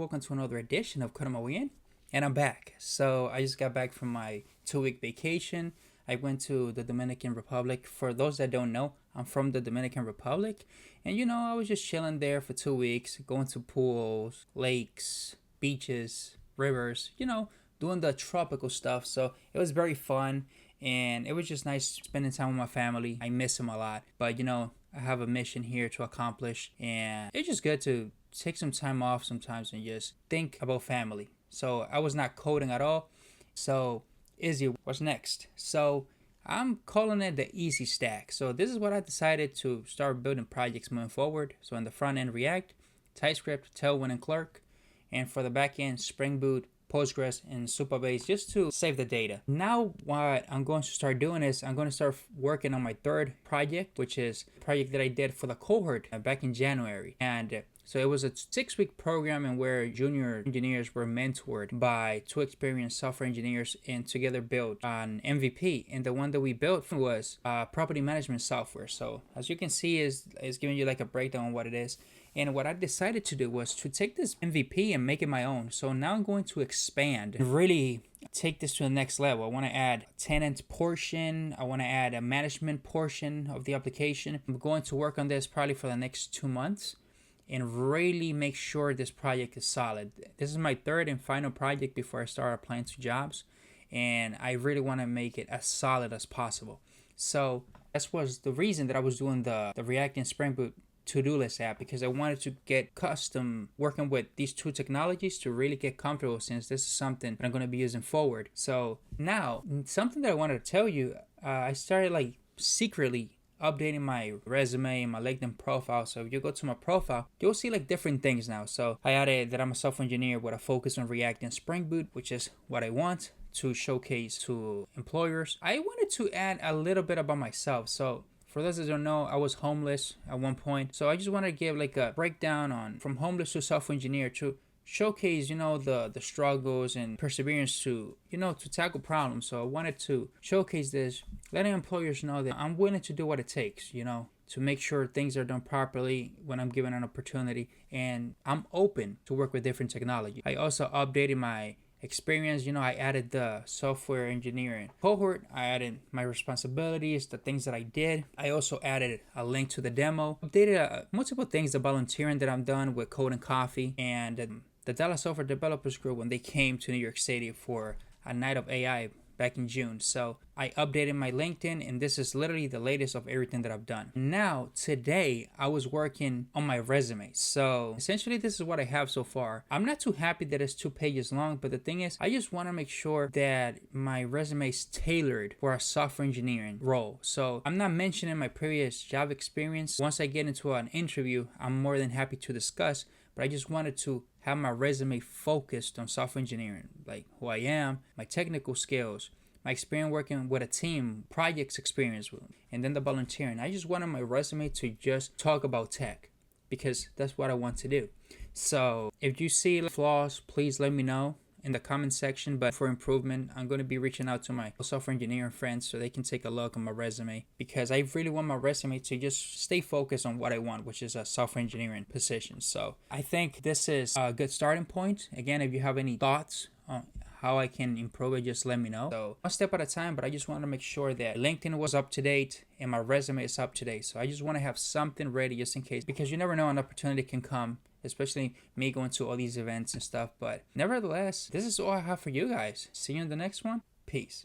welcome to another edition of Kuramowian. And I'm back. So I just got back from my 2 week vacation. I went to the Dominican Republic. For those that don't know, I'm from the Dominican Republic. And I was just chilling there for 2 weeks, going to pools, lakes, beaches, rivers, doing the tropical stuff. So it was very fun. And it was just nice spending time with my family. I miss them a lot. But, I have a mission here to accomplish. And it's just good to take some time off sometimes and just think about family. So I was not coding at all. So Izzy, what's next? So I'm calling it the Easy Stack. So this is what I decided to start building projects moving forward. So in the front end, React, TypeScript, Tailwind, and Clerk. And for the back end, Spring Boot, Postgres, and Supabase, just to save the data. Now what I'm going to start doing is I'm going to start working on my third project, which is a project that I did for the cohort back in January. And so it was a 6-week program and where junior engineers were mentored by 2 experienced software engineers and together built an MVP. And the one that we built was property management software. So as you can see, is giving you like a breakdown on what it is. And what I decided to do was to take this MVP and make it my own. So now I'm going to expand and really take this to the next level. I want to add a tenant portion. I want to add a management portion of the application. I'm going to work on this probably for the next 2 months and really make sure this project is solid. This is my third and final project before I start applying to jobs. And I really want to make it as solid as possible. So that was the reason that I was doing the React and Spring Boot to-do list app, because I wanted to get custom working with these two technologies to really get comfortable, since this is something that I'm going to be using forward. So now, something that I wanted to tell you, I started like secretly updating my resume and my LinkedIn profile. So if you go to my profile, you'll see like different things now. So I added that I'm a software engineer with a focus on React and Spring Boot, which is what I want to showcase to employers. I wanted to add a little bit about myself. So for those that don't know, I was homeless at one point. So I just want to give like a breakdown on from homeless to software engineer to showcase, the struggles and perseverance to tackle problems. So I wanted to showcase this, letting employers know that I'm willing to do what it takes, to make sure things are done properly when I'm given an opportunity. And I'm open to work with different technology. I also updated my experience. I added the software engineering cohort. I added my responsibilities, the things that I did. I also added a link to the demo. Updated multiple things, the volunteering that I'm done with Code and Coffee and the Dallas Software Developers Group when they came to New York City for a night of AI back in June. So I updated my LinkedIn, and this is literally the latest of everything that I've done. Now, today, I was working on my resume. So essentially, this is what I have so far. I'm not too happy that it's 2 pages long, but the thing is, I just want to make sure that my resume is tailored for a software engineering role. So I'm not mentioning my previous job experience. Once I get into an interview, I'm more than happy to discuss, but I just wanted to have my resume focused on software engineering, like who I am, my technical skills, my experience working with a team, projects experience, and then the volunteering. I just wanted my resume to just talk about tech, because that's what I want to do. So if you see flaws, please let me know in the comment section. But for improvement, I'm going to be reaching out to my software engineering friends so they can take a look at my resume, because I really want my resume to just stay focused on what I want, which is a software engineering position. So I think this is a good starting point. Again, if you have any thoughts on how I can improve it, just let me know. So one step at a time, but I just want to make sure that LinkedIn was up to date and my resume is up to date. So I just want to have something ready just in case, because you never know, an opportunity can come, especially me going to all these events and stuff. But nevertheless, this is all I have for you guys. See you in the next one. Peace.